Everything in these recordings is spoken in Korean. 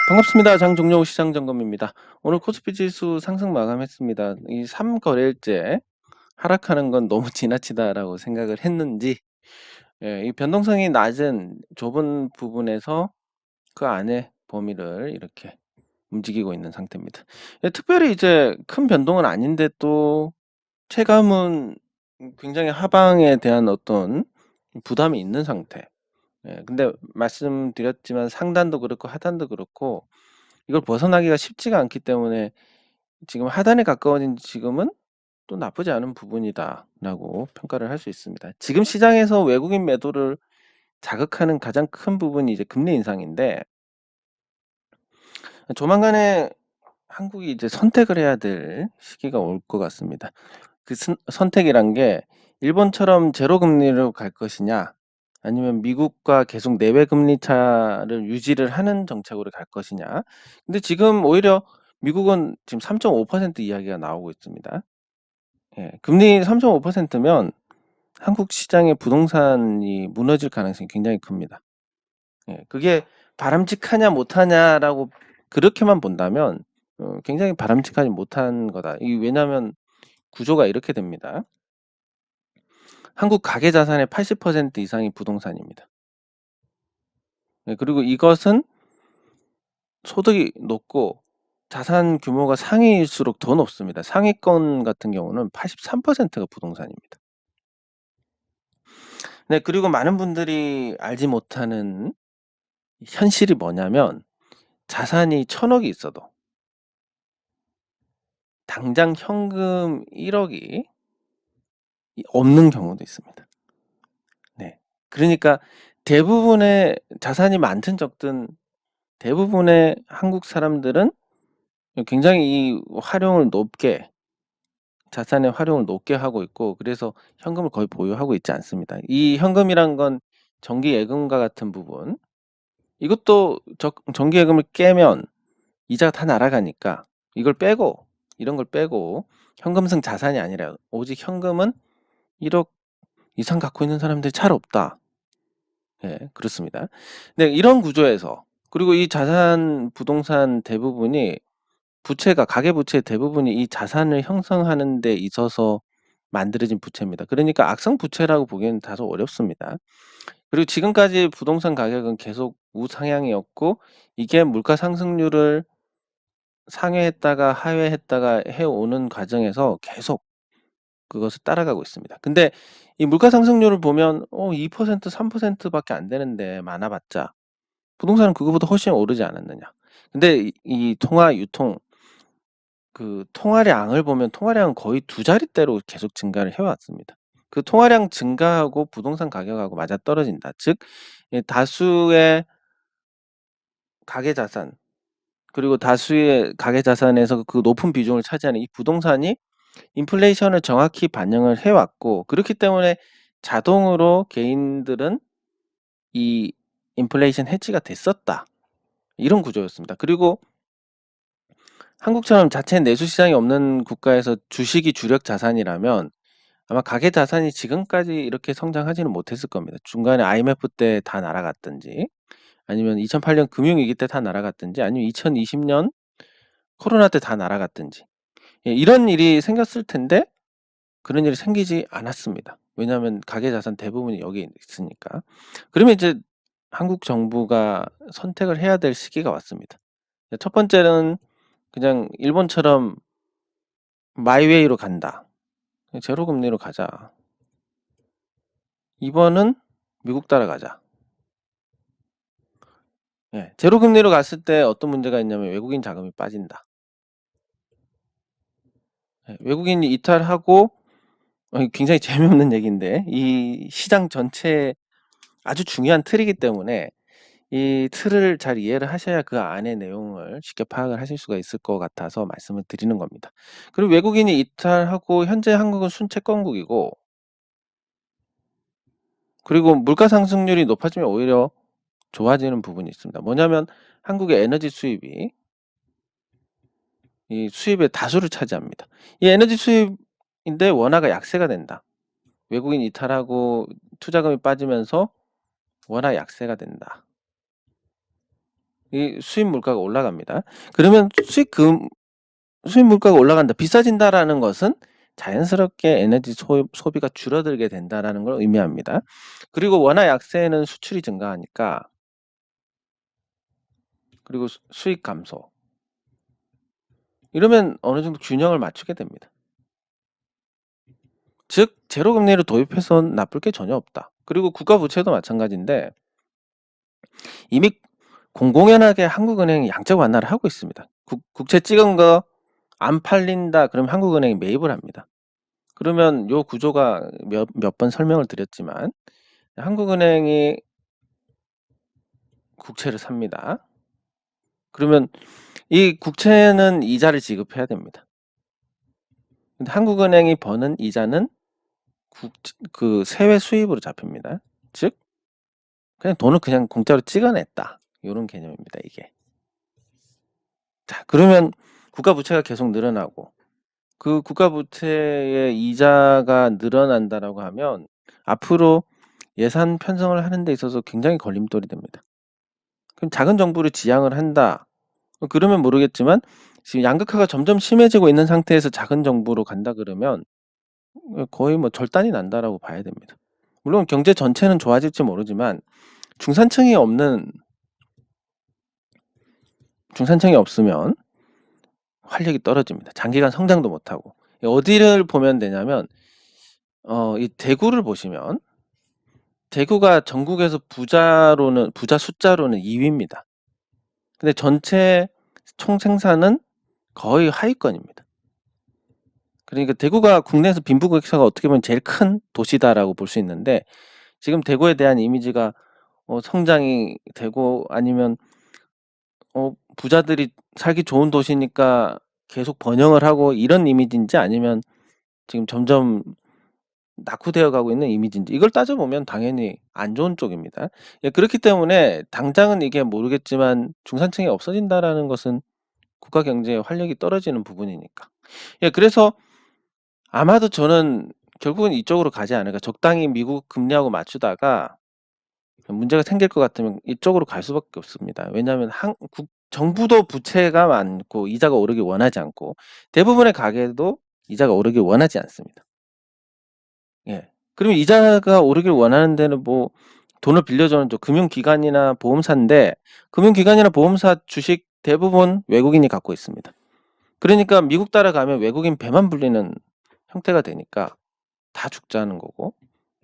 반갑습니다. 장종료 시장점검입니다. 오늘 코스피 지수 상승 마감했습니다. 이 3거래일째 하락하는 건 너무 지나치다라고 생각을 했는지, 이 변동성이 낮은 좁은 부분에서 그 안에 범위를 이렇게 움직이고 있는 상태입니다. 특별히 이제 큰 변동은 아닌데 또 체감은 굉장히 하방에 대한 어떤 부담이 있는 상태. 근데 말씀드렸지만 상단도 그렇고 하단도 그렇고 이걸 벗어나기가 쉽지가 않기 때문에 지금 하단에 가까워진 지금은 또 나쁘지 않은 부분이다라고 평가를 할 수 있습니다. 지금 시장에서 외국인 매도를 자극하는 가장 큰 부분이 이제 금리 인상인데, 조만간에 한국이 이제 선택을 해야 될 시기가 올 것 같습니다. 그 선택이란 게 일본처럼 제로 금리로 갈 것이냐, 아니면 미국과 계속 내외 금리 차를 유지를 하는 정책으로 갈 것이냐. 근데 지금 오히려 미국은 지금 3.5% 이야기가 나오고 있습니다. 금리 3.5%면 한국 시장의 부동산이 무너질 가능성이 굉장히 큽니다. 그게 바람직하냐 못하냐라고 그렇게만 본다면 굉장히 바람직하지 못한 거다. 왜냐하면 구조가 이렇게 됩니다. 한국 가계 자산의 80% 이상이 부동산입니다. 그리고 이것은 소득이 높고 자산 규모가 상위일수록 더 높습니다. 상위권 같은 경우는 83%가 부동산입니다. 네, 그리고 많은 분들이 알지 못하는 현실이 뭐냐면 자산이 1,000억이 있어도 당장 현금 1억이 없는 경우도 있습니다. 네. 그러니까 대부분의 자산이 많든 적든 대부분의 한국 사람들은 굉장히 이 활용을 높게 자산의 활용을 높게 하고 있고, 그래서 현금을 거의 보유하고 있지 않습니다. 이 현금이란 건 정기예금과 같은 부분, 이것도 정기예금을 깨면 이자가 다 날아가니까 이걸 빼고, 이런 걸 빼고 현금성 자산이 아니라 오직 현금은 1억 이상 갖고 있는 사람들이 잘 없다. 그렇습니다. 네, 이런 구조에서, 그리고 이 자산 부동산 대부분이 부채가 가계부채 대부분이 이 자산을 형성하는 데 있어서 만들어진 부채입니다. 그러니까 악성 부채라고 보기에는 다소 어렵습니다. 그리고 지금까지 부동산 가격은 계속 우상향이었고, 이게 물가 상승률을 상회했다가 하회했다가 해오는 과정에서 계속 그것을 따라가고 있습니다. 근데 이 물가 상승률을 보면 2% 3%밖에 안 되는데 많아봤자 부동산은 그거보다 훨씬 오르지 않았느냐. 근데 이 통화 유통 그 통화량을 보면 통화량은 거의 2자릿대로 계속 증가를 해왔습니다. 그 통화량 증가하고 부동산 가격하고 맞아떨어진다. 즉 다수의 가계자산, 그리고 다수의 가계자산에서 그 높은 비중을 차지하는 이 부동산이 인플레이션을 정확히 반영을 해왔고, 그렇기 때문에 자동으로 개인들은 이 인플레이션 해지가 됐었다. 이런 구조였습니다. 그리고 한국처럼 자체 내수 시장이 없는 국가에서 주식이 주력 자산이라면 아마 가계 자산이 지금까지 이렇게 성장하지는 못했을 겁니다. 중간에 IMF 때 다 날아갔든지, 아니면 2008년 금융위기 때 다 날아갔든지, 아니면 2020년 코로나 때 다 날아갔든지, 이런 일이 생겼을 텐데 그런 일이 생기지 않았습니다. 왜냐하면 가계 자산 대부분이 여기에 있으니까. 그러면 이제 한국 정부가 선택을 해야 될 시기가 왔습니다. 첫 번째는 그냥 일본처럼 마이웨이로 간다. 제로 금리로 가자. 2번은 미국 따라가자. 제로 금리로 갔을 때 어떤 문제가 있냐면 외국인 자금이 빠진다. 외국인이 이탈하고, 굉장히 재미없는 얘기인데 이 시장 전체 아주 중요한 틀이기 때문에 이 틀을 잘 이해를 하셔야 그 안의 내용을 쉽게 파악을 하실 수가 있을 것 같아서 말씀을 드리는 겁니다. 그리고 외국인이 이탈하고 현재 한국은 순채권국이고, 그리고 물가 상승률이 높아지면 오히려 좋아지는 부분이 있습니다. 뭐냐면 한국의 에너지 수입이 이 수입의 다수를 차지합니다. 이 에너지 수입인데 원화가 약세가 된다. 외국인 이탈하고 투자금이 빠지면서 원화 약세가 된다. 이 수입 물가가 올라갑니다. 그러면 수입 물가가 올라간다, 비싸진다라는 것은 자연스럽게 에너지 소비가 줄어들게 된다라는 걸 의미합니다. 그리고 원화 약세는 수출이 증가하니까, 그리고 수익 감소. 이러면 어느 정도 균형을 맞추게 됩니다. 즉 제로 금리를 도입해서는 나쁠 게 전혀 없다. 그리고 국가 부채도 마찬가지인데, 이미 공공연하게 한국은행이 양적 완화를 하고 있습니다. 국채 찍은 거 안 팔린다 그러면 한국은행이 매입을 합니다. 그러면 요 구조가 몇 번 설명을 드렸지만, 한국은행이 국채를 삽니다. 그러면 이 국채는 이자를 지급해야 됩니다. 근데 한국은행이 버는 이자는 그 세외 수입으로 잡힙니다. 즉 그냥 돈을 그냥 공짜로 찍어냈다, 이런 개념입니다, 이게. 자, 그러면 국가 부채가 계속 늘어나고, 그 국가 부채의 이자가 늘어난다라고 하면 앞으로 예산 편성을 하는 데 있어서 굉장히 걸림돌이 됩니다. 그럼 작은 정부를 지향을 한다, 그러면 모르겠지만 지금 양극화가 점점 심해지고 있는 상태에서 작은 정부로 간다 그러면 거의 뭐 절단이 난다라고 봐야 됩니다. 물론 경제 전체는 좋아질지 모르지만 중산층이 없으면 활력이 떨어집니다. 장기간 성장도 못하고. 어디를 보면 되냐면, 이 대구를 보시면, 대구가 전국에서 부자 숫자로는 2위입니다. 근데 전체 총 생산은 거의 하위권입니다. 그러니까 대구가 국내에서 빈부격차가 어떻게 보면 제일 큰 도시다라고 볼 수 있는데, 지금 대구에 대한 이미지가 성장이 되고, 아니면 부자들이 살기 좋은 도시니까 계속 번영을 하고 이런 이미지인지, 아니면 지금 점점 낙후되어 가고 있는 이미지인지, 이걸 따져보면 당연히 안 좋은 쪽입니다. 예, 그렇기 때문에 당장은 이게 모르겠지만 중산층이 없어진다라는 것은 국가 경제의 활력이 떨어지는 부분이니까. 예, 그래서 아마도 저는 결국은 이쪽으로 가지 않을까. 적당히 미국 금리하고 맞추다가 문제가 생길 것 같으면 이쪽으로 갈 수밖에 없습니다. 왜냐하면 정부도 부채가 많고 이자가 오르길 원하지 않고, 대부분의 가게도 이자가 오르길 원하지 않습니다. 예. 그러면 이자가 오르길 원하는 데는 뭐 돈을 빌려주는 금융기관이나 보험사인데, 금융기관이나 보험사 주식 대부분 외국인이 갖고 있습니다. 그러니까 미국 따라가면 외국인 배만 불리는 형태가 되니까 다 죽자는 거고,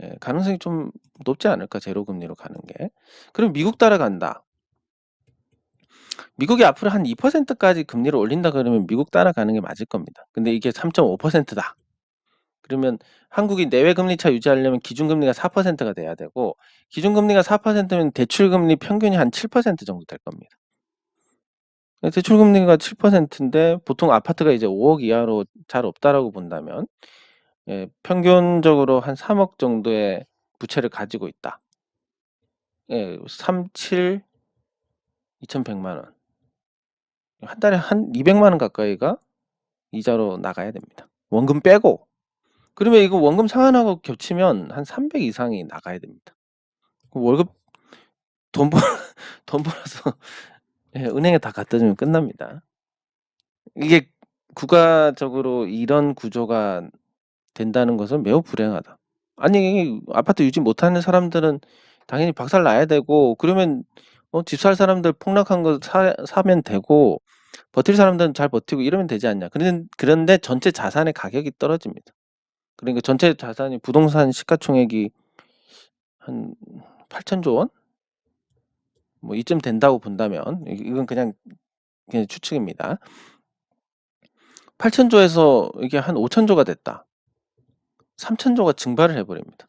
예, 가능성이 좀 높지 않을까, 제로금리로 가는 게. 그럼 미국 따라간다. 미국이 앞으로 한 2%까지 금리를 올린다 그러면 미국 따라가는 게 맞을 겁니다. 근데 이게 3.5%다. 그러면 한국이 내외 금리 차 유지하려면 기준금리가 4%가 돼야 되고, 기준금리가 4%면 대출금리 평균이 한 7% 정도 될 겁니다. 대출금리가 7%인데 보통 아파트가 이제 5억 이하로 잘 없다라고 본다면, 예, 평균적으로 한 3억 정도의 부채를 가지고 있다. 예, 3, 7, 2,100만 원. 한 달에 한 200만 원 가까이가 이자로 나가야 됩니다. 원금 빼고. 그러면 이거 원금 상환하고 겹치면 한 300 이상이 나가야 됩니다. 월급 돈 벌어서 예, 은행에 다 갖다 주면 끝납니다. 이게 국가적으로 이런 구조가 된다는 것은 매우 불행하다. 아니, 아파트 유지 못하는 사람들은 당연히 박살 나야 되고, 그러면 집 살 사람들 폭락한 거 사면 되고, 버틸 사람들은 잘 버티고 이러면 되지 않냐. 그런데 전체 자산의 가격이 떨어집니다. 그러니까 전체 자산이, 부동산 시가총액이 한 8천조 원? 뭐 이쯤 된다고 본다면, 이건 그냥 추측입니다. 8천조에서 이게 한 5천조가 됐다. 3천조가 증발을 해버립니다.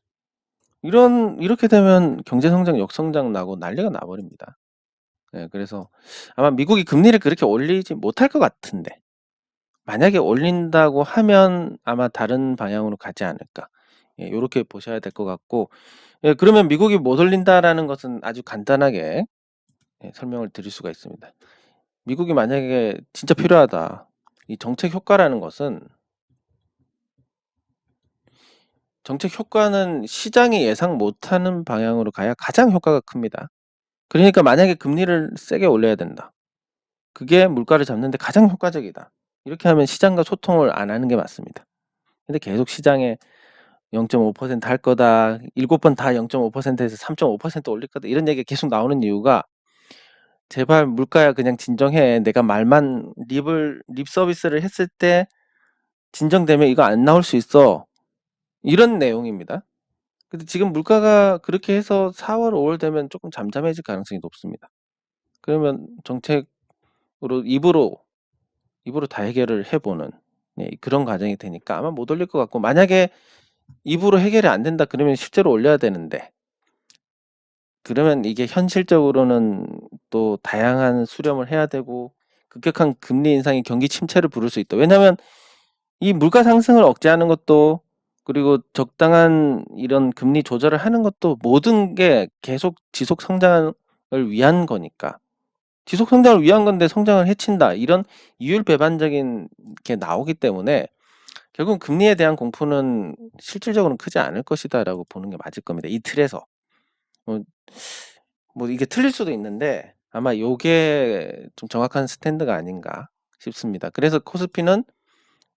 이렇게 되면 경제성장 역성장 나고 난리가 나버립니다. 네, 그래서 아마 미국이 금리를 그렇게 올리지 못할 것 같은데, 만약에 올린다고 하면 아마 다른 방향으로 가지 않을까. 예, 이렇게 보셔야 될 것 같고, 예, 그러면 미국이 못 올린다라는 것은 아주 간단하게 설명을 드릴 수가 있습니다. 미국이 만약에 진짜 필요하다. 이 정책 효과라는 것은, 정책 효과는 시장이 예상 못하는 방향으로 가야 가장 효과가 큽니다. 그러니까 만약에 금리를 세게 올려야 된다. 그게 물가를 잡는데 가장 효과적이다. 이렇게 하면 시장과 소통을 안 하는 게 맞습니다. 근데 계속 시장에 0.5% 할 거다. 7번 다 0.5%에서 3.5% 올릴 거다. 이런 얘기가 계속 나오는 이유가 제발 물가야 그냥 진정해. 내가 말만 립 서비스를 했을 때 진정되면 이거 안 나올 수 있어. 이런 내용입니다. 근데 지금 물가가 그렇게 해서 4월, 5월 되면 조금 잠잠해질 가능성이 높습니다. 그러면 정책으로 입으로 다 해결을 해보는 그런 과정이 되니까 아마 못 올릴 것 같고, 만약에 입으로 해결이 안 된다 그러면 실제로 올려야 되는데, 그러면 이게 현실적으로는 또 다양한 수렴을 해야 되고 급격한 금리 인상이 경기 침체를 부를 수 있다. 왜냐하면 이 물가 상승을 억제하는 것도, 그리고 적당한 이런 금리 조절을 하는 것도 모든 게 계속 지속 성장을 위한 거니까. 지속 성장을 위한 건데 성장을 해친다. 이런 이율 배반적인 게 나오기 때문에 결국 금리에 대한 공포는 실질적으로는 크지 않을 것이다라고 보는 게 맞을 겁니다. 이 틀에서. 뭐 이게 틀릴 수도 있는데 아마 요게 좀 정확한 스탠드가 아닌가 싶습니다. 그래서 코스피는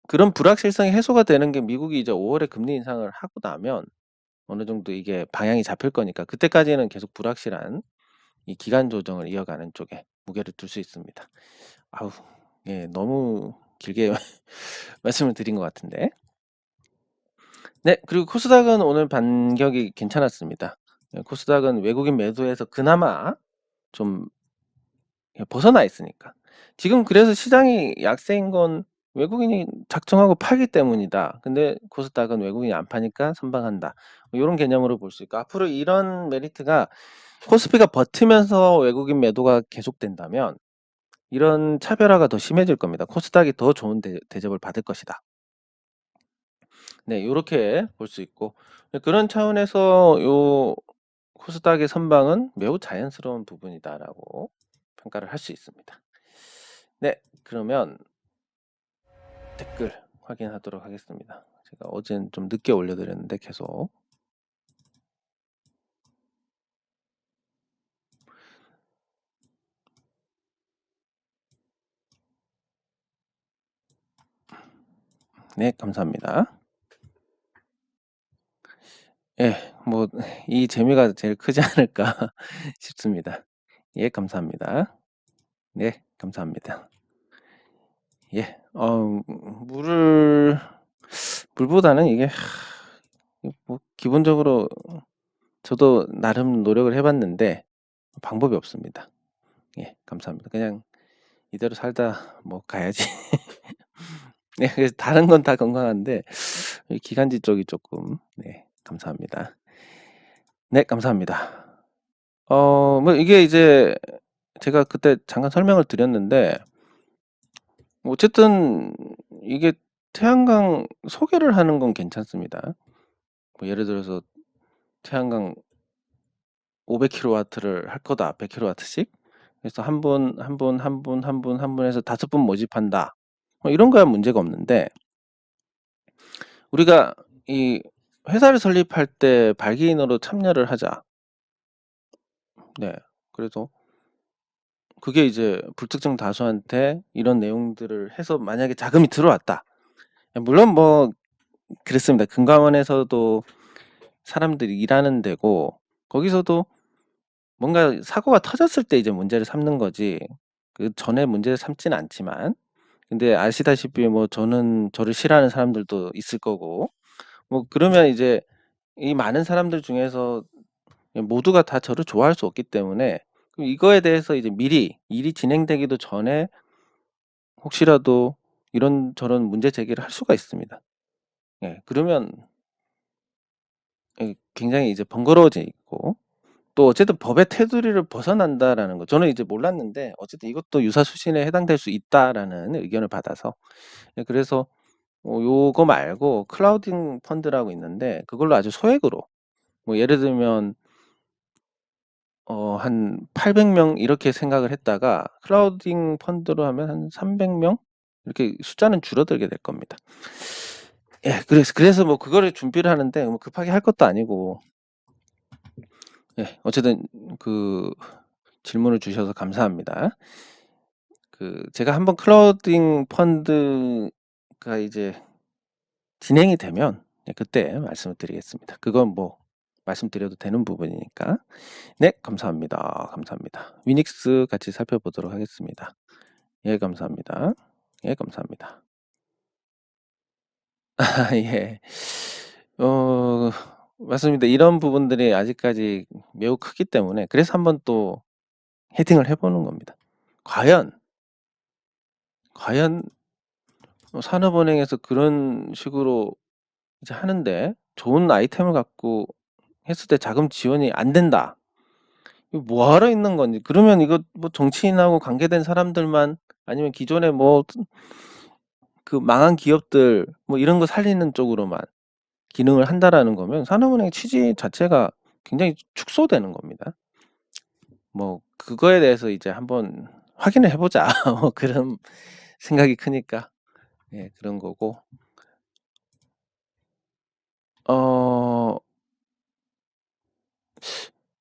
그런 불확실성이 해소가 되는 게 미국이 이제 5월에 금리 인상을 하고 나면 어느 정도 이게 방향이 잡힐 거니까 그때까지는 계속 불확실한 이 기간 조정을 이어가는 쪽에 무게를 둘 수 있습니다. 아우, 예, 너무 길게 말씀을 드린 것 같은데. 네, 그리고 코스닥은 오늘 반격이 괜찮았습니다. 코스닥은 외국인 매도에서 그나마 좀 벗어나 있으니까. 지금 그래서 시장이 약세인 건 외국인이 작정하고 팔기 때문이다. 근데 코스닥은 외국인이 안 파니까 선방한다. 뭐 이런 개념으로 볼 수 있고, 앞으로 이런 메리트가 코스피가 버티면서 외국인 매도가 계속된다면 이런 차별화가 더 심해질 겁니다. 코스닥이 더 좋은 대접을 받을 것이다. 네, 이렇게 볼 수 있고, 그런 차원에서 요 코스닥의 선방은 매우 자연스러운 부분이다라고 평가를 할 수 있습니다. 네, 그러면 댓글 확인하도록 하겠습니다. 제가 어제는 좀 늦게 올려드렸는데 계속. 네, 감사합니다. 예, 뭐 이 재미가 제일 크지 않을까 싶습니다. 예, 감사합니다. 네, 감사합니다. 예, 물보다는 이게 뭐 기본적으로 저도 나름 노력을 해봤는데 방법이 없습니다. 예, 감사합니다. 그냥 이대로 살다 뭐 가야지. 네, 그래서 다른 건 다 건강한데 기간지 쪽이 조금. 네, 감사합니다. 네, 감사합니다. 뭐 이게 이제 제가 그때 잠깐 설명을 드렸는데, 어쨌든 이게 태양광 소개를 하는 건 괜찮습니다. 뭐 예를 들어서 태양광 500kW를 할 거다, 100kW씩. 그래서 한 분 해서 5분 모집한다. 뭐 이런 거야 문제가 없는데, 우리가 이 회사를 설립할 때 발기인으로 참여를 하자. 네. 그래서 그게 이제 불특정 다수한테 이런 내용들을 해서 만약에 자금이 들어왔다. 물론 뭐 그랬습니다. 금감원에서도 사람들이 일하는 데고, 거기서도 뭔가 사고가 터졌을 때 이제 문제를 삼는 거지, 그 전에 문제를 삼지는 않지만, 근데 아시다시피 뭐 저를 싫어하는 사람들도 있을 거고, 뭐 그러면 이제 이 많은 사람들 중에서 모두가 다 저를 좋아할 수 없기 때문에 이거에 대해서 이제 미리 일이 진행되기도 전에 혹시라도 이런저런 문제 제기를 할 수가 있습니다. 예, 그러면 굉장히 이제 번거로워지고, 또 어쨌든 법의 테두리를 벗어난다라는 거 저는 이제 몰랐는데 어쨌든 이것도 유사수신에 해당될 수 있다라는 의견을 받아서, 그래서 요거 말고 클라우딩 펀드라고 있는데 그걸로 아주 소액으로, 뭐 예를 들면 한 800명 이렇게 생각을 했다가 클라우딩 펀드로 하면 한 300명 이렇게 숫자는 줄어들게 될 겁니다. 예, 그래서 뭐 그거를 준비를 하는데 뭐 급하게 할 것도 아니고, 예, 어쨌든 그 질문을 주셔서 감사합니다. 제가 한번 클라우딩 펀드가 이제 진행이 되면 그때 말씀을 드리겠습니다. 그건 뭐 말씀드려도 되는 부분이니까. 네, 감사합니다. 감사합니다. 위닉스 같이 살펴보도록 하겠습니다. 예, 감사합니다. 예, 감사합니다. 예. 맞습니다. 이런 부분들이 아직까지 매우 크기 때문에 그래서 한번 또 헤딩을 해보는 겁니다. 과연 산업은행에서 그런 식으로 이제 하는데 좋은 아이템을 갖고 했을 때 자금 지원이 안 된다. 이거 뭐하러 있는 건지. 그러면 이거 뭐 정치인하고 관계된 사람들만 아니면 기존에 뭐 그 망한 기업들 뭐 이런 거 살리는 쪽으로만 기능을 한다라는 거면 산업은행 취지 자체가 굉장히 축소되는 겁니다. 뭐 그거에 대해서 이제 한번 확인을 해보자. 뭐 그런 생각이 크니까 예, 그런 거고.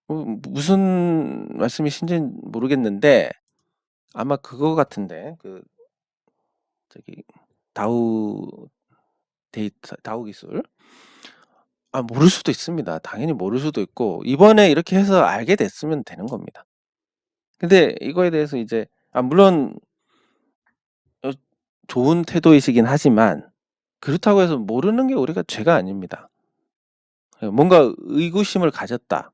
무슨 말씀이신지는 모르겠는데 아마 그거 같은데 저기 다우 다우 기술 모를 수도 있습니다. 당연히 모를 수도 있고 이번에 이렇게 해서 알게 됐으면 되는 겁니다. 근데 이거에 대해서 이제 물론 좋은 태도이시긴 하지만 그렇다고 해서 모르는 게 우리가 죄가 아닙니다. 뭔가 의구심을 가졌다,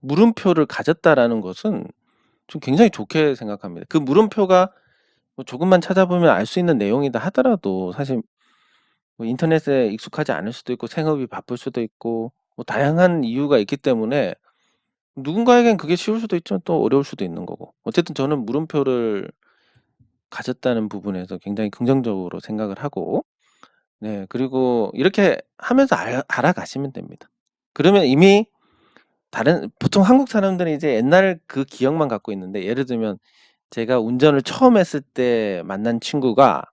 물음표를 가졌다라는 것은 좀 굉장히 좋게 생각합니다. 그 물음표가 뭐 조금만 찾아보면 알 수 있는 내용이다 하더라도 사실 뭐 인터넷에 익숙하지 않을 수도 있고 생업이 바쁠 수도 있고 뭐 다양한 이유가 있기 때문에 누군가에겐 그게 쉬울 수도 있지만 또 어려울 수도 있는 거고 어쨌든 저는 물음표를 가졌다는 부분에서 굉장히 긍정적으로 생각을 하고 네 그리고 이렇게 하면서 알아가시면 됩니다. 그러면 이미 보통 한국 사람들은 이제 옛날 그 기억만 갖고 있는데 예를 들면 제가 운전을 처음 했을 때 만난 친구가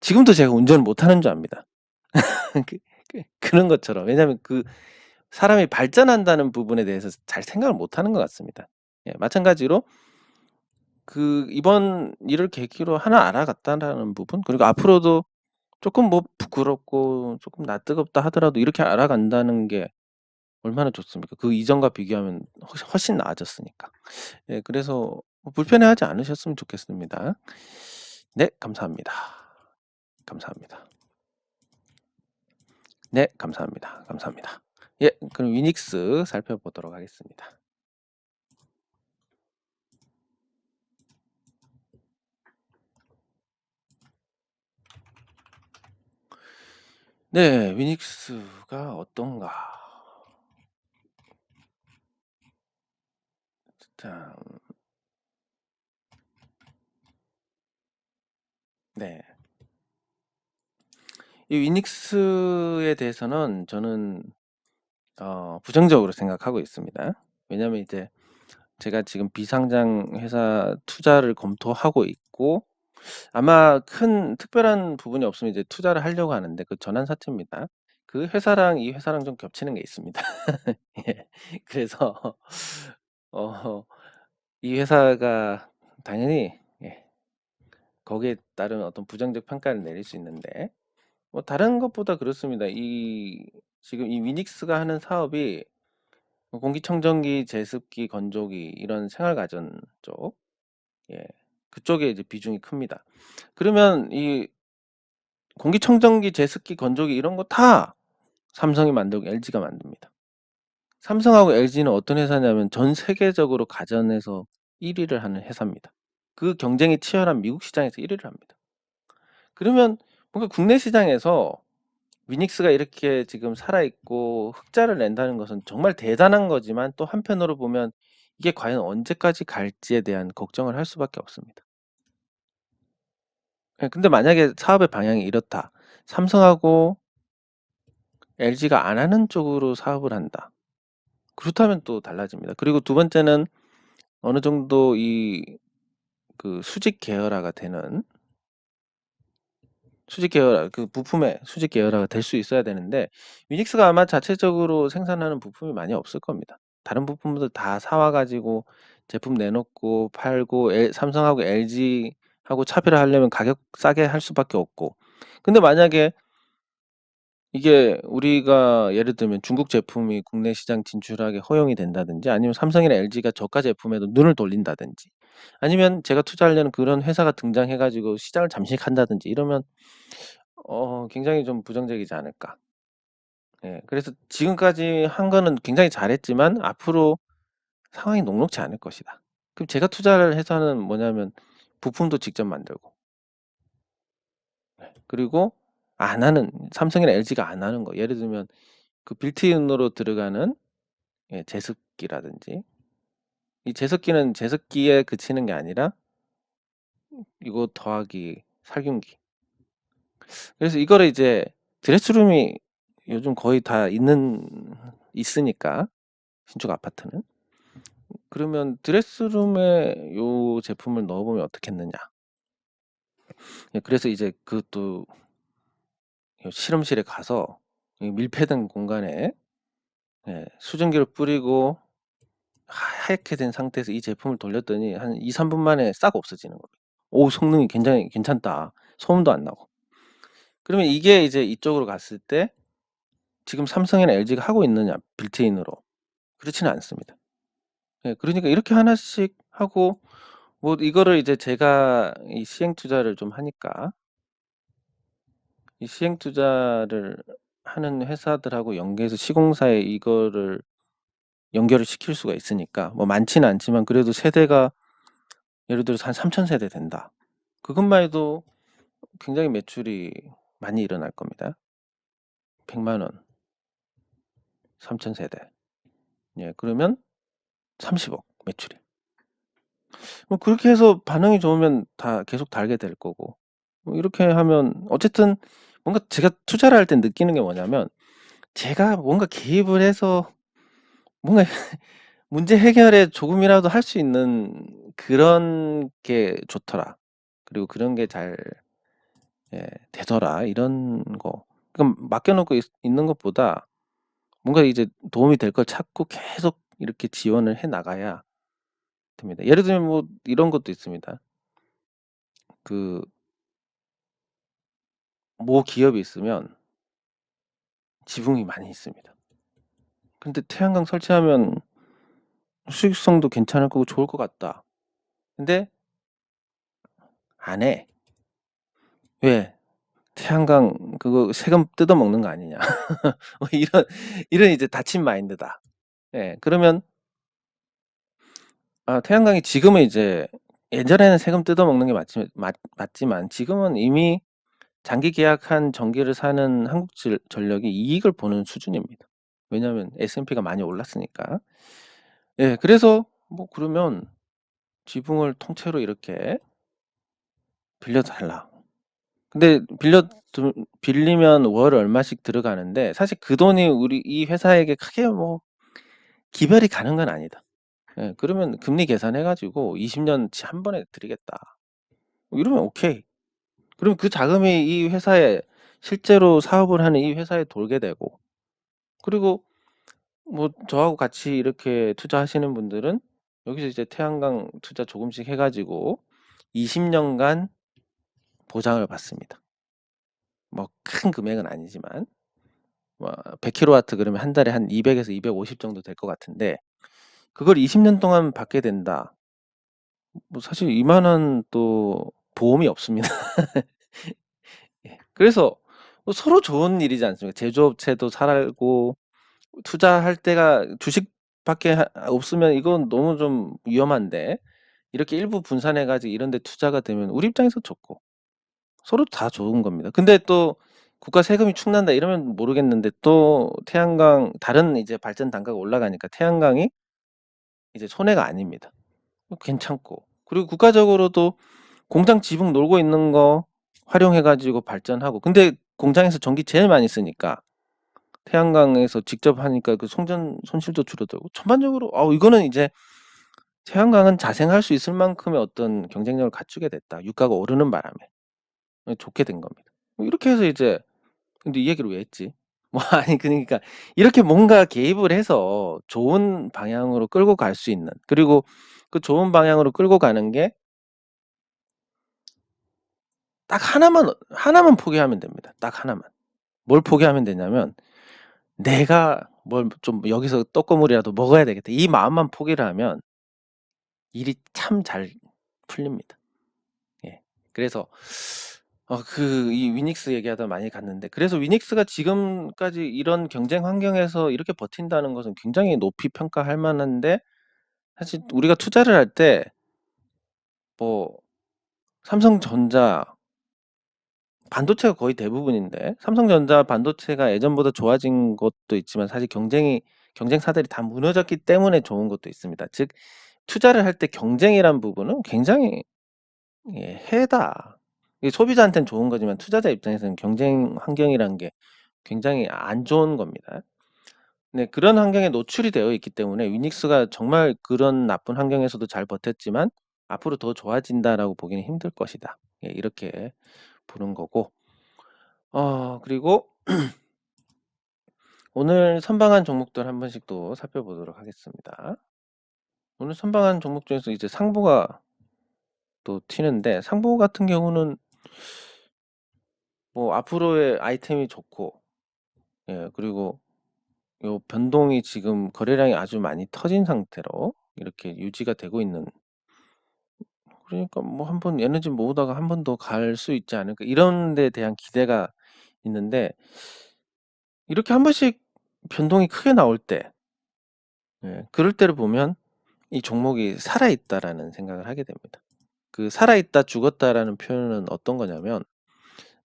지금도 제가 운전을 못하는 줄 압니다. 그런 것처럼 왜냐하면 사람이 발전한다는 부분에 대해서 잘 생각을 못하는 것 같습니다. 예, 마찬가지로 이번 일을 계기로 하나 알아갔다라는 부분 그리고 앞으로도 조금 뭐 부끄럽고 조금 낯뜨겁다 하더라도 이렇게 알아간다는 게 얼마나 좋습니까? 그 이전과 비교하면 훨씬 나아졌으니까. 예, 그래서 불편해하지 않으셨으면 좋겠습니다. 네, 감사합니다. 감사합니다. 네, 감사합니다. 감사합니다. 예, 그럼 위닉스 살펴보도록 하겠습니다. 네, 위닉스가 어떤가? 자, 네. 이 위닉스에 대해서는 저는 부정적으로 생각하고 있습니다. 왜냐하면 이제 제가 지금 비상장 회사 투자를 검토하고 있고 아마 큰 특별한 부분이 없으면 이제 투자를 하려고 하는데 그 전환사채입니다. 그 회사랑 이 회사랑 좀 겹치는 게 있습니다. 예. 그래서 이 회사가 당연히 예, 거기에 따른 어떤 부정적 평가를 내릴 수 있는데 뭐 다른 것보다 그렇습니다. 지금 이 위닉스가 하는 사업이 공기청정기, 제습기, 건조기 이런 생활가전 쪽, 예, 그쪽에 이제 비중이 큽니다. 그러면 이 공기청정기, 제습기, 건조기 이런 거 다 삼성이 만들고 LG가 만듭니다. 삼성하고 LG는 어떤 회사냐면 전 세계적으로 가전에서 1위를 하는 회사입니다. 그 경쟁이 치열한 미국 시장에서 1위를 합니다. 그러면 뭔가 국내 시장에서 위닉스가 이렇게 지금 살아있고 흑자를 낸다는 것은 정말 대단한 거지만 또 한편으로 보면 이게 과연 언제까지 갈지에 대한 걱정을 할 수밖에 없습니다. 예, 근데 만약에 사업의 방향이 이렇다. 삼성하고 LG가 안 하는 쪽으로 사업을 한다. 그렇다면 또 달라집니다. 그리고 두 번째는 어느 정도 수직 계열화가 되는 부품의 수직 계열화가 될 수 있어야 되는데 위닉스가 아마 자체적으로 생산하는 부품이 많이 없을 겁니다. 다른 부품들 다 사와 가지고 제품 내놓고 팔고 삼성하고 LG하고 차별화하려면 가격 싸게 할 수밖에 없고. 근데 만약에 이게 우리가 예를 들면 중국 제품이 국내 시장 진출하게 허용이 된다든지 아니면 삼성이나 LG가 저가 제품에도 눈을 돌린다든지 아니면 제가 투자하려는 그런 회사가 등장해 가지고 시장을 잠식한다든지 이러면 굉장히 좀 부정적이지 않을까. 예. 그래서 지금까지 한 거는 굉장히 잘했지만 앞으로 상황이 녹록지 않을 것이다. 그럼 제가 투자를 해서는 뭐냐면 부품도 직접 만들고 그리고 안 하는 삼성이나 LG가 안 하는 거 예를 들면 그 빌트인으로 들어가는 제습기라든지 이 제습기는 제습기에 그치는 게 아니라 이거 더하기 살균기. 그래서 이거를 이제 드레스룸이 요즘 거의 다 있으니까 신축 아파트는 그러면 드레스룸에 요 제품을 넣어보면 어떻겠느냐. 그래서 이제 그것도 실험실에 가서 밀폐된 공간에 수증기를 뿌리고 하얗게 된 상태에서 이 제품을 돌렸더니 한 2, 3분 만에 싹 없어지는 거예요. 오, 성능이 굉장히 괜찮다. 소음도 안 나고. 그러면 이게 이제 이쪽으로 갔을 때 지금 삼성이나 LG가 하고 있느냐, 빌트인으로. 그렇지는 않습니다. 그러니까 이렇게 하나씩 하고 뭐 이거를 이제 제가 이 시행 투자를 좀 하니까 이 시행 투자를 하는 회사들하고 연계해서 시공사에 이거를 연결을 시킬 수가 있으니까 뭐 많지는 않지만 그래도 세대가 예를 들어서 한 3,000세대 된다. 그것만 해도 굉장히 매출이 많이 일어날 겁니다. 100만 원, 3,000세대. 그러면 30억 매출이. 뭐 그렇게 해서 반응이 좋으면 다 계속 달게 될 거고. 뭐 이렇게 하면 어쨌든 뭔가 제가 투자를 할 때 느끼는 게 뭐냐면 제가 뭔가 개입을 해서 뭔가 문제 해결에 조금이라도 할 수 있는 그런 게 좋더라. 그리고 그런 게 잘 되더라. 이런 거. 그럼 맡겨놓고 있는 것보다 뭔가 이제 도움이 될 걸 찾고 계속 이렇게 지원을 해 나가야 됩니다. 예를 들면 뭐 이런 것도 있습니다. 그 모 기업이 있으면 지분이 많이 있습니다. 근데 태양광 설치하면 수익성도 괜찮을 거고 좋을 것 같다. 근데 안 해. 왜? 태양광 그거 세금 뜯어먹는 거 아니냐. 뭐 이런 이제 닫힌 마인드다. 그러면 태양광이 지금은 이제 예전에는 세금 뜯어먹는 게 맞지만 지금은 이미 장기 계약한 전기를 사는 한국전력이 이익을 보는 수준입니다. 왜냐하면 S&P가 많이 올랐으니까. 그래서 뭐 그러면 지붕을 통째로 이렇게 빌려달라. 근데 빌리면 월 얼마씩 들어가는데 사실 그 돈이 우리 이 회사에게 크게 뭐 기별이 가는 건 아니다. 그러면 금리 계산해가지고 20년치 한 번에 드리겠다. 이러면 오케이. 그럼 그 자금이 이 회사에 실제로 사업을 하는 이 회사에 돌게 되고 그리고 뭐 저하고 같이 이렇게 투자하시는 분들은 여기서 이제 태양광 투자 조금씩 해가지고 20년간 보장을 받습니다. 뭐 큰 금액은 아니지만 뭐 100kW 그러면 한 달에 한 200에서 250 정도 될 것 같은데 그걸 20년 동안 받게 된다. 뭐 사실 이만한 또 보험이 없습니다. 그래서 뭐 서로 좋은 일이지 않습니까? 제조업체도 살고 투자할 때가 주식밖에 없으면 이건 너무 좀 위험한데 이렇게 일부 분산해 가지고 이런 데 투자가 되면 우리 입장에서 좋고 서로 다 좋은 겁니다. 근데 또 국가 세금이 축난다 이러면 모르겠는데 또 태양광 다른 이제 발전 단가가 올라가니까 태양광이 이제 손해가 아닙니다. 괜찮고 그리고 국가적으로도 공장 지붕 놀고 있는 거 활용해 가지고 발전하고 근데 공장에서 전기 제일 많이 쓰니까 태양광에서 직접 하니까 그 송전 손실도 줄어들고 전반적으로 이거는 이제 태양광은 자생할 수 있을 만큼의 어떤 경쟁력을 갖추게 됐다. 유가가 오르는 바람에 좋게 된 겁니다. 이렇게 해서 이제 근데 이 얘기를 왜 했지? 뭐 아니 그러니까 이렇게 뭔가 개입을 해서 좋은 방향으로 끌고 갈 수 있는, 그리고 그 좋은 방향으로 끌고 가는 게 딱 하나만 포기하면 됩니다. 딱 하나만. 뭘 포기하면 되냐면 '내가 뭘 좀 여기서 떡고물이라도 먹어야 되겠다.' 이 마음만 포기를 하면 일이 참 잘 풀립니다. 예. 그래서 이 위닉스 얘기하다 많이 갔는데, 그래서 위닉스가 지금까지 이런 경쟁 환경에서 이렇게 버틴다는 것은 굉장히 높이 평가할 만한데, 사실 우리가 투자를 할 때 뭐 삼성전자 반도체가 거의 대부분인데, 삼성전자 반도체가 예전보다 좋아진 것도 있지만 사실 경쟁사들이 다 무너졌기 때문에 좋은 것도 있습니다. 즉 투자를 할 때 경쟁이란 부분은 굉장히 해다. 이게 소비자한테는 좋은 거지만 투자자 입장에서는 경쟁 환경이란 게 굉장히 안 좋은 겁니다. 네, 그런 환경에 노출이 되어 있기 때문에 위닉스가 정말 그런 나쁜 환경에서도 잘 버텼지만 앞으로 더 좋아진다라고 보기는 힘들 것이다. 이렇게 보는 거고. 그리고 오늘 선방한 종목들 한 번씩 또 살펴보도록 하겠습니다. 오늘 선방한 종목 중에서 이제 상보가 또 튀는데, 상보 같은 경우는 뭐 앞으로의 아이템이 좋고, 그리고 요 변동이 지금 거래량이 아주 많이 터진 상태로 이렇게 유지가 되고 있는, 그러니까 뭐 한번 에너지 모으다가 한 번 더 갈 수 있지 않을까 이런 데 대한 기대가 있는데, 이렇게 한 번씩 변동이 크게 나올 때, 그럴 때를 보면 이 종목이 살아있다라는 생각을 하게 됩니다. 그 살아있다 죽었다라는 표현은 어떤 거냐면,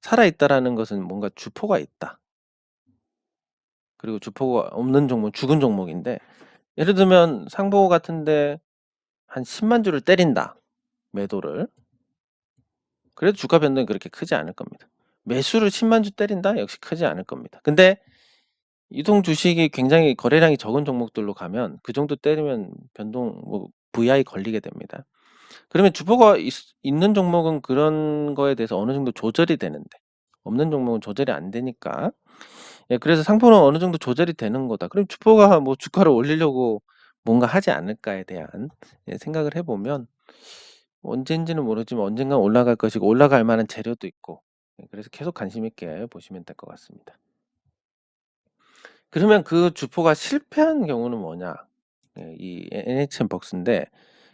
살아있다라는 것은 뭔가 주포가 있다, 그리고 주포가 없는 종목 죽은 종목인데, 예를 들면 상보 같은데 한 10만 주를 때린다, 매도를. 그래도 주가 변동이 그렇게 크지 않을 겁니다. 매수를 10만 주 때린다? 역시 크지 않을 겁니다. 근데 유동 주식이 굉장히 거래량이 적은 종목들로 가면 그 정도 때리면 변동 뭐 VI 걸리게 됩니다. 그러면 주포가 있는 종목은 그런 거에 대해서 어느 정도 조절이 되는데, 없는 종목은 조절이 안 되니까, 그래서 상품은 어느 정도 조절이 되는 거다. 그럼 주포가 뭐 주가를 올리려고 뭔가 하지 않을까에 대한 생각을 해보면, 언제인지는 모르지만 언젠간 올라갈 것이고 올라갈 만한 재료도 있고, 그래서 계속 관심 있게 보시면 될 것 같습니다. 그러면 그 주포가 실패한 경우는 뭐냐? 이 NHN벅스인데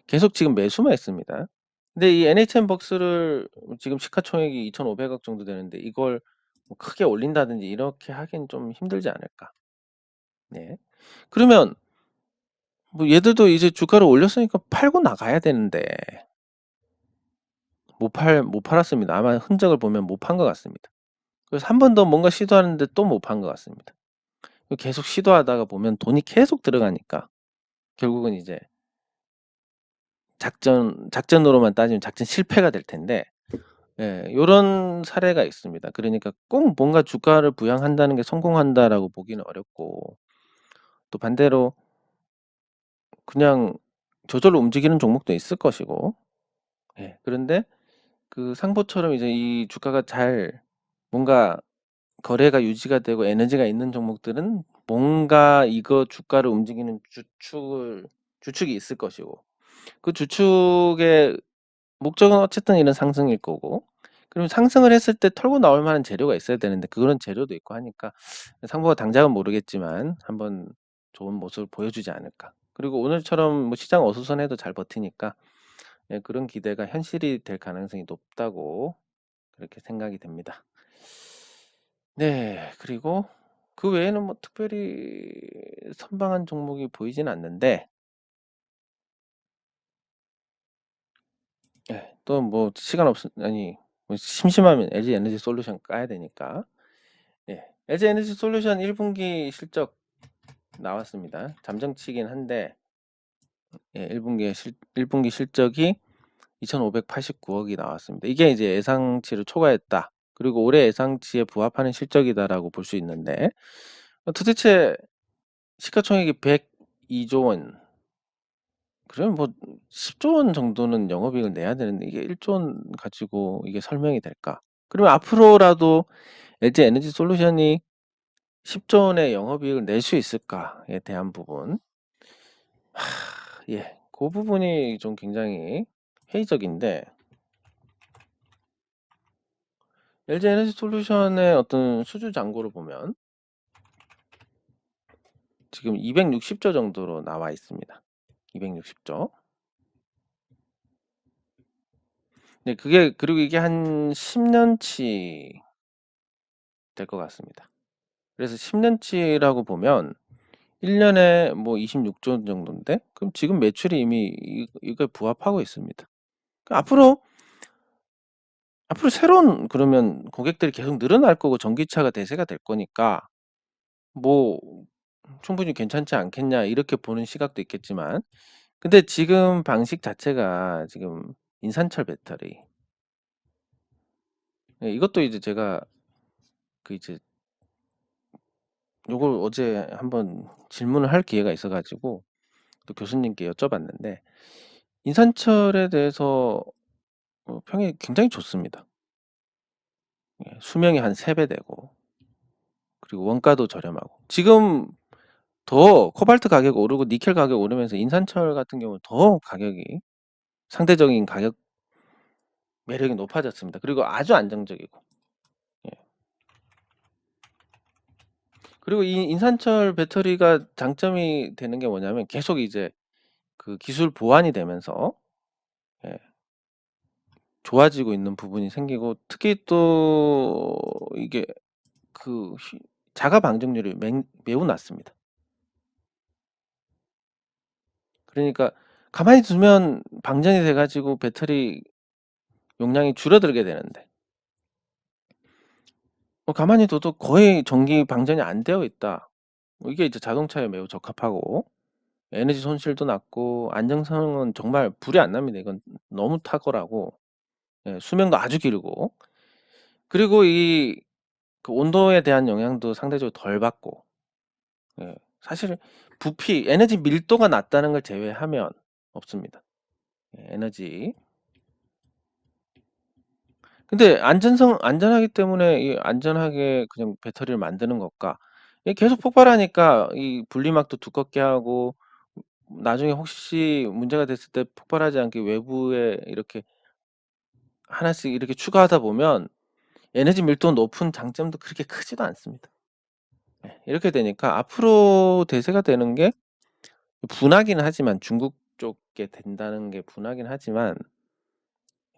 계속 지금 매수만 했습니다. 근데 이 NHN벅스를 지금 시가총액이 2,500억 정도 되는데 이걸 뭐 크게 올린다든지 이렇게 하긴 좀 힘들지 않을까? 네. 그러면 뭐 얘들도 이제 주가를 올렸으니까 팔고 나가야 되는데 못 팔았습니다. 아마 흔적을 보면 못 판 것 같습니다. 그래서 한 번 더 뭔가 시도하는데 또 못 판 것 같습니다. 계속 시도하다가 보면 돈이 계속 들어가니까 결국은 이제 작전으로만 따지면 작전 실패가 될 텐데, 요런 사례가 있습니다. 그러니까 꼭 뭔가 주가를 부양한다는 게 성공한다라고 보기는 어렵고, 또 반대로 그냥 저절로 움직이는 종목도 있을 것이고, 그런데 그 상보처럼 이제 이 주가가 잘 뭔가 거래가 유지가 되고 에너지가 있는 종목들은 뭔가 이거 주가를 움직이는 주축이 있을 것이고, 그 주축의 목적은 어쨌든 이런 상승일 거고, 그럼 상승을 했을 때 털고 나올 만한 재료가 있어야 되는데 그런 재료도 있고 하니까 상보가 당장은 모르겠지만 한번 좋은 모습을 보여주지 않을까. 그리고 오늘처럼 뭐 시장 어수선해도 잘 버티니까 그런 기대가 현실이 될 가능성이 높다고 그렇게 생각이 됩니다. 네, 그리고 그 외에는 뭐 특별히 선방한 종목이 보이진 않는데, 또 뭐 시간 아니 뭐 심심하면 LG 에너지 솔루션 까야 되니까. LG 에너지 솔루션 1분기 실적 나왔습니다. 잠정치긴 한데 1분기 실적이 2,589억이 나왔습니다. 이게 이제 예상치를 초과했다. 그리고 올해 예상치에 부합하는 실적이다라고 볼 수 있는데, 도대체 시가총액이 102조 원, 그러면 뭐 10조 원 정도는 영업이익을 내야 되는데 이게 1조 원 가지고 이게 설명이 될까? 그러면 앞으로라도 LG 에너지 솔루션이 10조 원의 영업이익을 낼 수 있을까에 대한 부분. 예, 그 부분이 좀 굉장히 회의적인데, LG 에너지 솔루션의 어떤 수주 잔고를 보면 지금 260조 정도로 나와 있습니다. 260조. 네, 그리고 이게 한 10년치 될 것 같습니다. 그래서 10년치라고 보면 1년에 뭐 26조 정도인데, 그럼 지금 매출이 이미 이거에 부합하고 있습니다. 앞으로 새로운 그러면 고객들이 계속 늘어날 거고 전기차가 대세가 될 거니까 뭐 충분히 괜찮지 않겠냐 이렇게 보는 시각도 있겠지만, 근데 지금 방식 자체가 지금 인산철 배터리, 예, 이것도 이제 제가 그 이제 요걸 어제 한번 질문을 할 기회가 있어가지고 또 교수님께 여쭤봤는데, 인산철에 대해서 평이 굉장히 좋습니다. 예, 수명이 한 3배 되고, 그리고 원가도 저렴하고, 지금 더 코발트 가격 오르고 니켈 가격 오르면서 인산철 같은 경우는 더 가격이 상대적인 가격 매력이 높아졌습니다. 그리고 아주 안정적이고, 예. 그리고 이 인산철 배터리가 장점이 되는 게 뭐냐면 계속 이제 그 기술 보완이 되면서, 예, 좋아지고 있는 부분이 생기고, 특히 또 이게 그 자가 방정률이 매우 낮습니다. 그러니까 가만히 두면 방전이 돼가지고 배터리 용량이 줄어들게 되는데, 가만히 둬도 거의 전기 방전이 안 되어 있다. 이게 이제 자동차에 매우 적합하고 에너지 손실도 낮고 안정성은 정말 불이 안 납니다. 이건 너무 탁월하고, 예, 수명도 아주 길고, 그리고 그 온도에 대한 영향도 상대적으로 덜 받고, 예, 사실 부피, 에너지 밀도가 낮다는 걸 제외하면 없습니다. 예, 에너지. 근데 안전하기 때문에 이 안전하게 그냥 배터리를 만드는 것과, 이게 계속 폭발하니까 이 분리막도 두껍게 하고, 나중에 혹시 문제가 됐을 때 폭발하지 않게 외부에 이렇게 하나씩 이렇게 추가하다 보면 에너지 밀도 높은 장점도 그렇게 크지도 않습니다. 예, 이렇게 되니까 앞으로 대세가 되는 게 분하긴 하지만, 중국 쪽에 된다는 게 분하긴 하지만,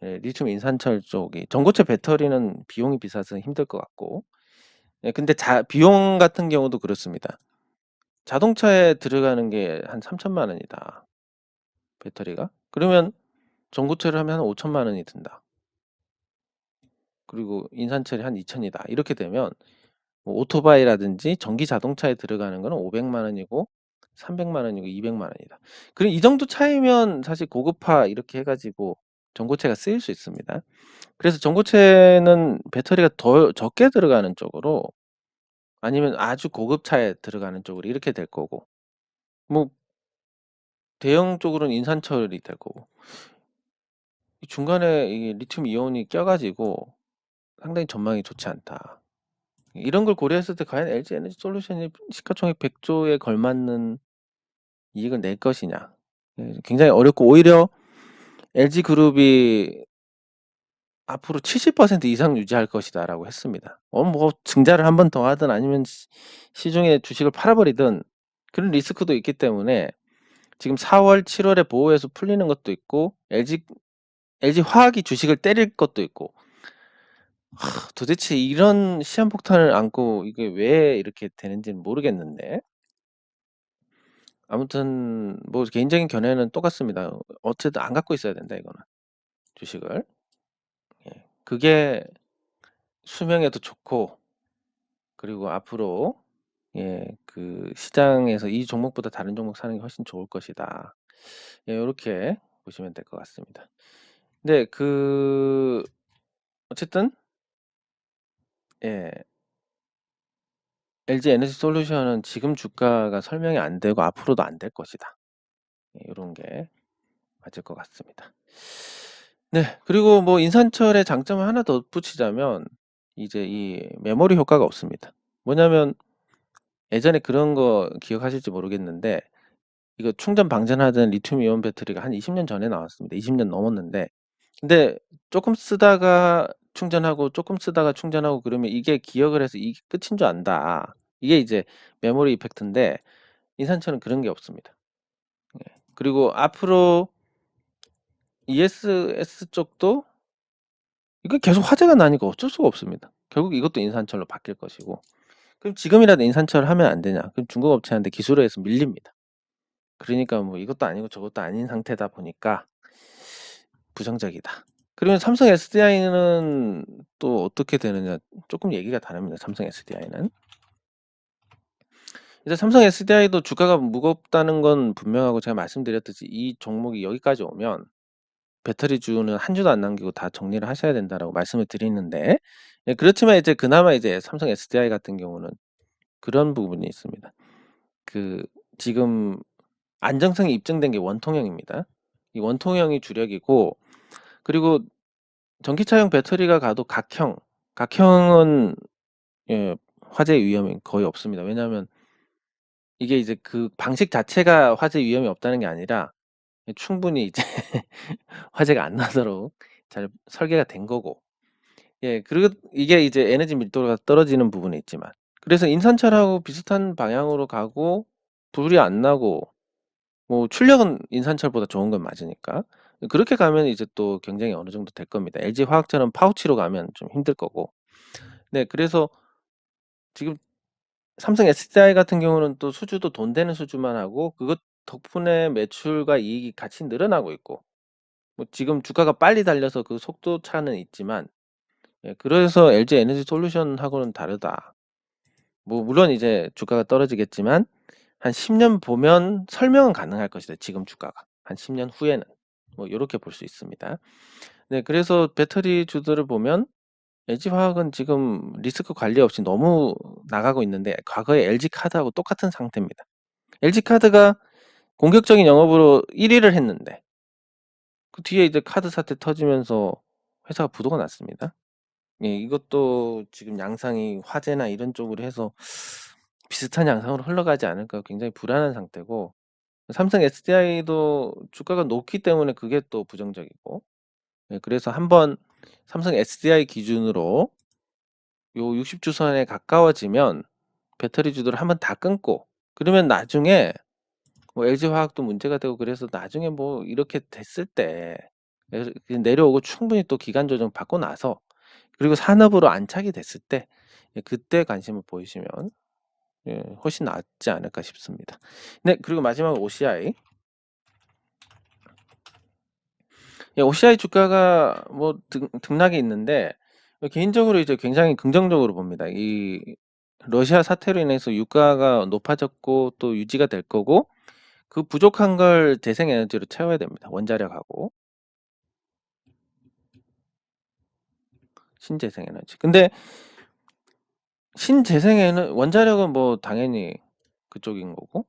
예, 리튬 인산철 쪽이 전고체 배터리는 비용이 비싸서 힘들 것 같고, 예, 근데 비용 같은 경우도 그렇습니다. 자동차에 들어가는 게 한 3천만 원이다, 배터리가. 그러면 전고체를 하면 한 5천만 원이 든다. 그리고 인산철이 한 2천이다. 이렇게 되면 뭐 오토바이라든지 전기 자동차에 들어가는 거는 500만 원이고 300만 원이고 200만 원이다. 그럼 이 정도 차이면 사실 고급화 이렇게 해가지고 전고체가 쓰일 수 있습니다. 그래서 전고체는 배터리가 더 적게 들어가는 쪽으로, 아니면 아주 고급차에 들어가는 쪽으로 이렇게 될 거고, 뭐 대형 쪽으로는 인산철이 될 거고, 이 중간에 이 리튬 이온이 껴가지고 상당히 전망이 좋지 않다. 이런 걸 고려했을 때 과연 LG 에너지 솔루션이 시가총액 100조에 걸맞는 이익을 낼 것이냐, 예, 굉장히 어렵고, 오히려 LG그룹이 앞으로 70% 이상 유지할 것이다라고 했습니다. 뭐 증자를 한 번 더 하든 아니면 시중에 주식을 팔아버리든 그런 리스크도 있기 때문에 지금 4월, 7월에 보호해서 풀리는 것도 있고, LG 화학이 주식을 때릴 것도 있고, 도대체 이런 시한폭탄을 안고 이게 왜 이렇게 되는지는 모르겠는데, 아무튼 뭐 개인적인 견해는 똑같습니다. 어쨌든 안 갖고 있어야 된다, 이거는 주식을. 예, 그게 수명에도 좋고, 그리고 앞으로, 예, 그 시장에서 이 종목보다 다른 종목 사는 게 훨씬 좋을 것이다. 예, 이렇게 보시면 될 것 같습니다. 근데 어쨌든, 예, LG 에너지 솔루션은 지금 주가가 설명이 안 되고 앞으로도 안 될 것이다. 예, 이런 게 맞을 것 같습니다. 네, 그리고 뭐 인산철의 장점을 하나 더 붙이자면 이제 이 메모리 효과가 없습니다. 뭐냐면 예전에 그런 거 기억하실지 모르겠는데 이거 충전 방전하던 리튬 이온 배터리가 한 20년 전에 나왔습니다. 20년 넘었는데 근데 조금 쓰다가 충전하고 조금 쓰다가 충전하고 그러면 이게 기억을 해서 이게 끝인 줄 안다. 이게 이제 메모리 이펙트인데 인산철은 그런 게 없습니다. 예. 그리고 앞으로 ESS 쪽도 이거 계속 화재가 나니까 어쩔 수가 없습니다. 결국 이것도 인산철로 바뀔 것이고 그럼 지금이라도 인산철을 하면 안 되냐? 그럼 중국 업체한테 기술에서 밀립니다. 그러니까 뭐 이것도 아니고 저것도 아닌 상태다 보니까 부정적이다. 그러면 삼성 SDI는 또 어떻게 되느냐? 조금 얘기가 다릅니다. 삼성 SDI는. 이제 삼성 SDI도 주가가 무겁다는 건 분명하고 제가 말씀드렸듯이 이 종목이 여기까지 오면 배터리주는 한 주도 안 남기고 다 정리를 하셔야 된다라고 말씀을 드리는데 예, 그렇지만 이제 그나마 이제 삼성 SDI 같은 경우는 그런 부분이 있습니다. 그 지금 안정성이 입증된 게 원통형입니다. 이 원통형이 주력이고 그리고 전기차용 배터리가 가도 각형은 예, 화재 위험이 거의 없습니다. 왜냐하면 이게 이제 그 방식 자체가 화재 위험이 없다는 게 아니라 충분히 이제 화재가 안 나도록 잘 설계가 된 거고 예, 그리고 이게 이제 에너지 밀도가 떨어지는 부분이 있지만 그래서 인산철하고 비슷한 방향으로 가고 불이 안 나고 뭐 출력은 인산철보다 좋은 건 맞으니까 그렇게 가면 이제 또 경쟁이 어느 정도 될 겁니다. LG화학처럼 파우치로 가면 좀 힘들 거고 네, 그래서 지금 삼성 SDI 같은 경우는 또 수주도 돈 되는 수주만 하고 그것 덕분에 매출과 이익이 같이 늘어나고 있고 뭐 지금 주가가 빨리 달려서 그 속도 차는 있지만 예, 그래서 LG 에너지 솔루션하고는 다르다. 뭐 물론 이제 주가가 떨어지겠지만 한 10년 보면 설명은 가능할 것이다. 지금 주가가 한 10년 후에는 뭐 이렇게 볼 수 있습니다. 네, 그래서 배터리 주들을 보면 LG화학은 지금 리스크 관리 없이 너무 나가고 있는데 과거에 LG카드하고 똑같은 상태입니다. LG카드가 공격적인 영업으로 1위를 했는데 그 뒤에 이제 카드 사태 터지면서 회사가 부도가 났습니다. 예, 이것도 지금 양상이 화재나 이런 쪽으로 해서 비슷한 양상으로 흘러가지 않을까 굉장히 불안한 상태고 삼성 SDI도 주가가 높기 때문에 그게 또 부정적이고 예, 그래서 한번 삼성 SDI 기준으로 요 60주선에 가까워지면 배터리주들을 한번 다 끊고 그러면 나중에 뭐 LG화학도 문제가 되고 그래서 나중에 뭐 이렇게 됐을 때 내려오고 충분히 또 기간 조정 받고 나서 그리고 산업으로 안착이 됐을 때 예, 그때 관심을 보이시면 예, 훨씬 낫지 않을까 싶습니다. 네, 그리고 마지막으로 OCI. 예, OCI 주가가 뭐 등락이 있는데 개인적으로 이제 굉장히 긍정적으로 봅니다. 이 러시아 사태로 인해서 유가가 높아졌고 또 유지가 될 거고 그 부족한 걸 재생에너지로 채워야 됩니다. 원자력하고 신재생에너지. 근데 원자력은 뭐 당연히 그쪽인 거고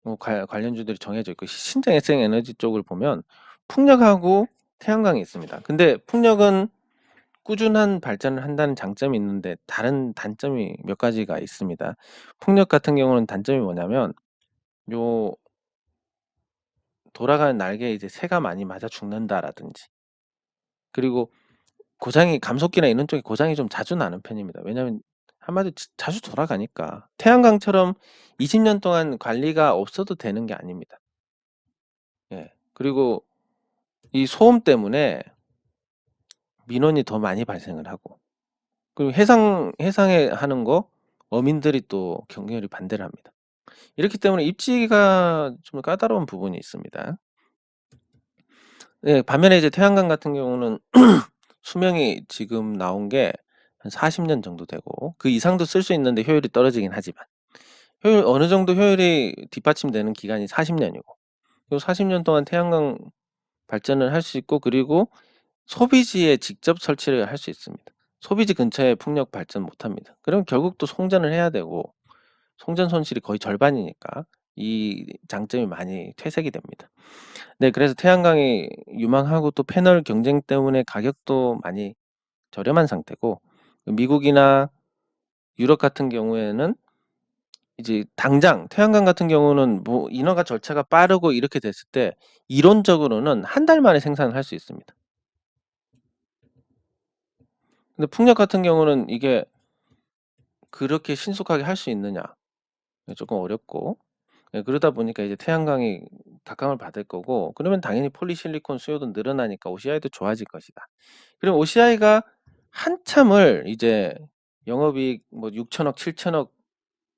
뭐 관련주들이 정해져 있고 신재생에너지 쪽을 보면 풍력하고 태양광이 있습니다. 근데 풍력은 꾸준한 발전을 한다는 장점이 있는데 다른 단점이 몇 가지가 있습니다. 풍력 같은 경우는 단점이 뭐냐면 요 돌아가는 날개에 이제 새가 많이 맞아 죽는다라든지 그리고 감속기나 이런 쪽에 고장이 좀 자주 나는 편입니다. 왜냐면 한마디로 자주 돌아가니까 태양광처럼 20년 동안 관리가 없어도 되는 게 아닙니다. 예. 그리고 이 소음 때문에 민원이 더 많이 발생을 하고 그리고 해상에 하는 거 어민들이 또 격렬히 반대를 합니다. 이렇기 때문에 입지가 좀 까다로운 부분이 있습니다. 네, 반면에 이제 태양광 같은 경우는 수명이 지금 나온 게 한 40년 정도 되고 그 이상도 쓸 수 있는데 효율이 떨어지긴 하지만 어느 정도 효율이 뒷받침되는 기간이 40년이고 요 40년 동안 태양광 발전을 할 수 있고 그리고 소비지에 직접 설치를 할 수 있습니다. 소비지 근처에 풍력 발전 못 합니다. 그럼 결국 또 송전을 해야 되고 송전 손실이 거의 절반이니까 이 장점이 많이 퇴색이 됩니다. 네, 그래서 태양광이 유망하고 또 패널 경쟁 때문에 가격도 많이 저렴한 상태고 미국이나 유럽 같은 경우에는 이제 당장 태양광 같은 경우는 뭐 인허가 절차가 빠르고 이렇게 됐을 때 이론적으로는 한 달 만에 생산을 할 수 있습니다. 근데 풍력 같은 경우는 이게 그렇게 신속하게 할 수 있느냐? 조금 어렵고, 그러다 보니까 이제 태양광이 각광을 받을 거고, 그러면 당연히 폴리실리콘 수요도 늘어나니까 OCI도 좋아질 것이다. 그럼 OCI가 한참을 이제 영업이익 뭐 6천억, 7천억,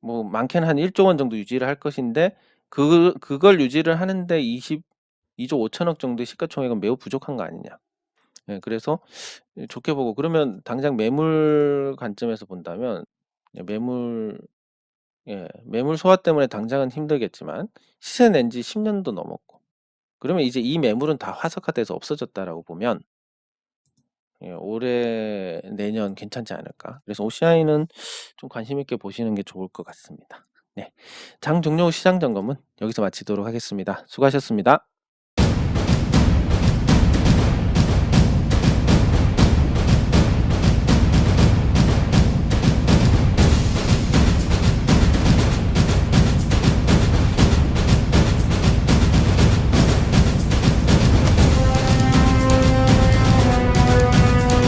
뭐 많게는 한 1조 원 정도 유지를 할 것인데, 그걸 유지를 하는데 22조 5천억 정도의 시가총액은 매우 부족한 거 아니냐. 그래서 좋게 보고, 그러면 당장 매물 관점에서 본다면 매물 매물 소화 때문에 당장은 힘들겠지만 시세 낸 지 10년도 넘었고, 그러면 이제 이 매물은 다 화석화돼서 없어졌다라고 보면 올해 내년 괜찮지 않을까. 그래서 OCI는 좀 관심 있게 보시는 게 좋을 것 같습니다. 네, 장 종료 후 시장 점검은 여기서 마치도록 하겠습니다. 수고하셨습니다.